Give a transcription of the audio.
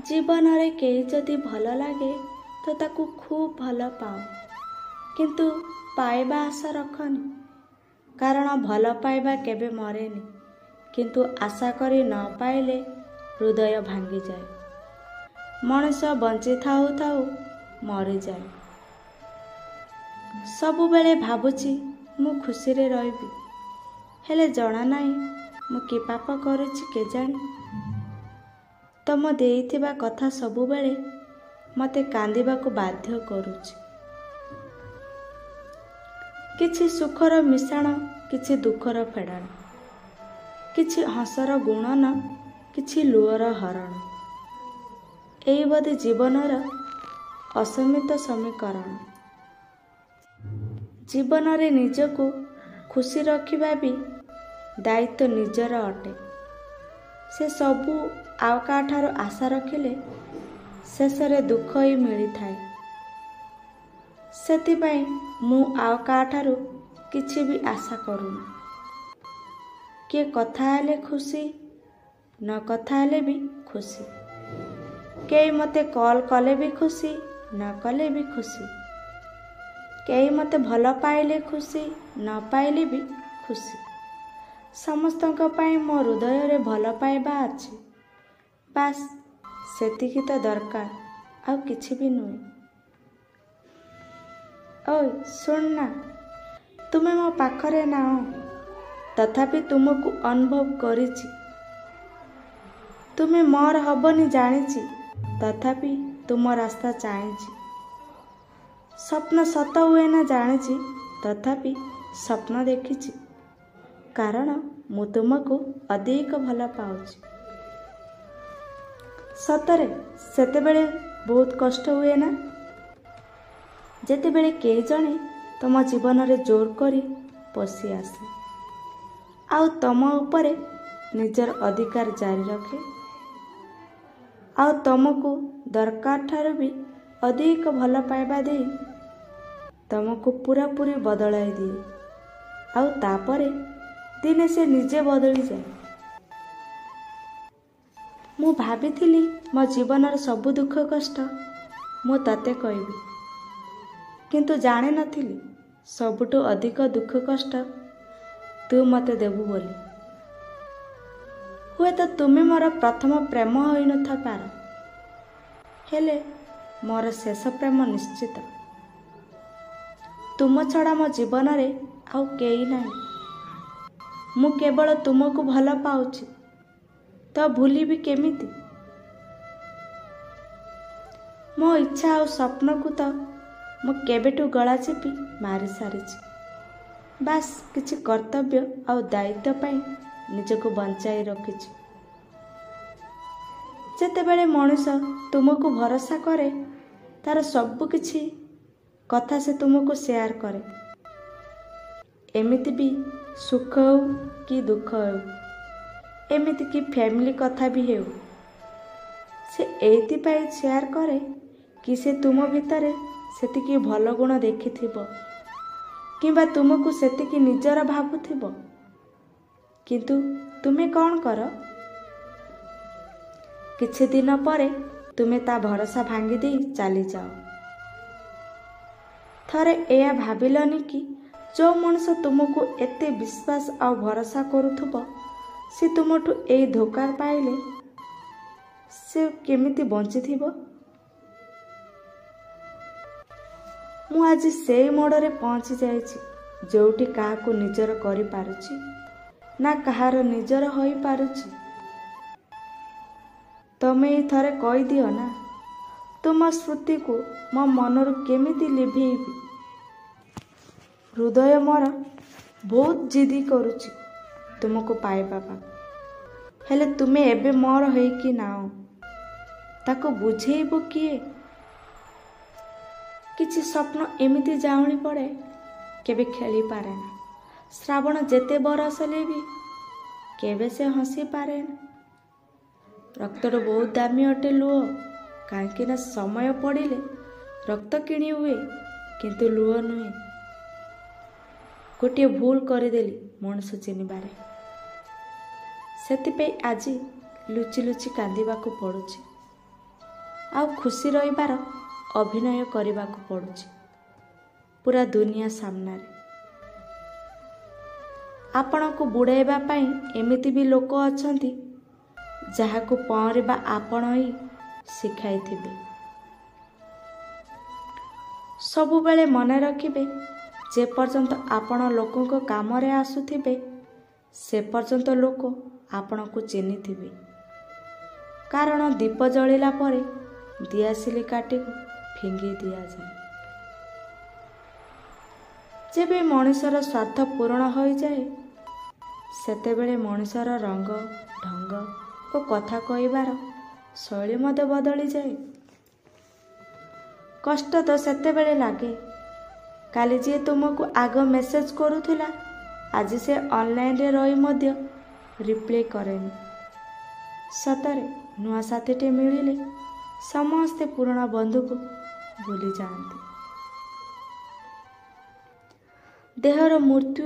जीवन रे केही जदि भल लागे तो ताकू खूब भल पाओ, किंतु पाइबा आशा रखनी, कारण भल पाइबा केबे मरेनी, किंतु आशा करी न पाइले हृदय भांगी जाए। मनुष्य बंची थाऊ थाऊ मरी जाए। सबु बेले भाबुची मु खुशी रे रहिबी, हेले जना नाही मु कि पाप करूची केजाणी। तम देइथिबा कथा सबु बेले मते कांदिबाकू बाध्य करूची। किछि सुखर मिशाण, किछि दुखर फेडाण, किछि हसर गुणन, किछि लुअर हरण। एई बोधे जीवनर असमित समीकरण। जीवन रे निजको खुशी रखिबा भी दायित्व निजर अटे। से सबू आउ काठारो आशा रखिले शेषरे दुख ही मिली थाए। सेतिपाई मु आउ काठारो किछि भी आशा करूना। किए कथा हेले खुशी, न कथा हेले भी खुशी। केई मते कॉल कले भी खुशी, न कले भी खुशी। केई मते भल पाइले खुशी, न पाइले भी खुशी। समस्तंक पाई मो हृदय रे भल पाइबा अछि। बास सेतिकी तो दरकार, आउ किछि भी नुहे। ओय सुन ना, तुमे मो पाखरे नाओ, तथापि तुमको अनुभव करिछि। तुमे मोर हबनी जानिछि, तथापि तुम रास्ता चाहिछि। स्वप्न सत हुए ना जानिछि, तथापि स्वप्न देखिछि, कारण मु तुमको अधिक भल पाउछि। सतरे सेतेबेले बहुत कष्ट हुए ना, जेतेबेले केही जणे तम जीवन रे जोर करी पसी आसे, आउ तम उपरे निजर अधिकार जारी रखे, आउ तमको दरकार ठारू भी अधिक भल पाइबा दे तमको पूरा पूरी बदलाई दिए। आउ तापरे दिने से निजे बदली जाए। मु भाबिथिली मो जीवनर सबु दुख कष्ट मु तते कहबी, किंतु जाने नथिली सबुठु अधिक दुख कष्ट तू मते देबु बोली। हुए तो तुमे मोर प्रथम प्रेम होई न था पार, हेले मोर शेष प्रेम निश्चित। तुम छड़ा मो जीवन रे आउ केही नाही। मु केवल तुमको भल पाउछि, तो भूलिबी केमिति? मो इच्छा आउ स्वप्न को तो मु केबेटू गला चिपी मारी सारिछि। बास किछि कर्तव्य आउ दायित्व पाई निजको बंचाई रखिछि। जेतेबेले मनुष्य तुमको भरोसा करे, तार सबु किछि कथा से तुमको शेयर करे। एमिति भी सुख हो कि दुख हो, एमिति कि फैमिली कथा भी हो, से एति पाई शेयर करे कि से तुम भितरे सेतिकी भल गुण देखिथिबो, किंबा तुमको सेतिकी निजर भाबुथिबो। किंतु तुमे कौन कर? किछि दिन परे तुमे ता भरोसा भांगी दे चली जाओ। थरे एया भाबिलनी कि जो मनुष्य तुमको एते विश्वास आ भरोसा करुथुबो, से तुमठु एई धोखा पाइले से केमिति बंचिथिबो? मु आज सेई मोड़रे पहुंची जाइछि, जोठी काहाकू निजर करि पारुछि ना कहार निजर होई पारुछि। तमे थरे कहि दियो ना, तुम स्मृति को मो मनरु केमिति लिभेइबी। हृदय मोर बहुत जिदी करुछि तुमको पाइबा पाक, हेले तुमे एबे मोर हेइकी नाओ, ताको बुझेइबो किए? किछि स्वप्न एमिति जाउणी पड़े केबे खेली पारे ना। श्रावण जेते बरसले भी केबे से हसी पारे ना। रक्तर बहुत दामी अटे लुह, काहेकि ना समय पड़िले रक्त किणी हुए, किंतु लुह नुहे। गोटे भूल करदेली मनुष्य चिन्हबारे, सेतिपे आजी लुचि लुचि कांदिबाकू पड़ुछि। ଆଉ ଖୁସି ରହିବାର ଅଭିନୟ କରିବାକୁ ପଡ଼ୁଛି ପୁରା ଦୁନିଆ ସାମ୍ନାରେ। ଆପଣଙ୍କୁ ବୁଡ଼ାଇବା ପାଇଁ ଏମିତି ବି ଲୋକ ଅଛନ୍ତି ଯାହାକୁ ପହଁରିବା ଆପଣ ହିଁ ଶିଖାଇଥିବେ। ସବୁବେଳେ ମନେ ରଖିବେ, ଯେ ପର୍ଯ୍ୟନ୍ତ ଆପଣ ଲୋକଙ୍କ କାମରେ ଆସୁଥିବେ ସେ ପର୍ଯ୍ୟନ୍ତ ଲୋକ ଆପଣଙ୍କୁ ଚିହ୍ନିଥିବେ। କାରଣ ଦୀପ ଜଳିଲା ପରେ ଦିଆସିଲି କାଠିକୁ ଫିଙ୍ଗି ଦିଆଯାଏ। ଯେବେ ମଣିଷର ସ୍ୱାର୍ଥ ପୂରଣ ହୋଇଯାଏ ସେତେବେଳେ ମଣିଷର ରଙ୍ଗ, ଢଙ୍ଗ ଓ କଥା କହିବାର ଶୈଳୀ ମଧ୍ୟ ବଦଳିଯାଏ। କଷ୍ଟ ତ ସେତେବେଳେ ଲାଗେ। କାଲି ଯିଏ ତୁମକୁ ଆଗ ମେସେଜ କରୁଥିଲା ଆଜି ସେ ଅନଲାଇନରେ ରହି ମଧ୍ୟ ରିପ୍ଲାଏ କରେନି। ସତରେ ନୂଆ ସାଥୀଟେ ମିଳିଲେ ସମସ୍ତେ ପୁରୁଣା ବନ୍ଧୁକୁ ଭୁଲି ଯାଆନ୍ତି। ଦେହର ମୃତ୍ୟୁ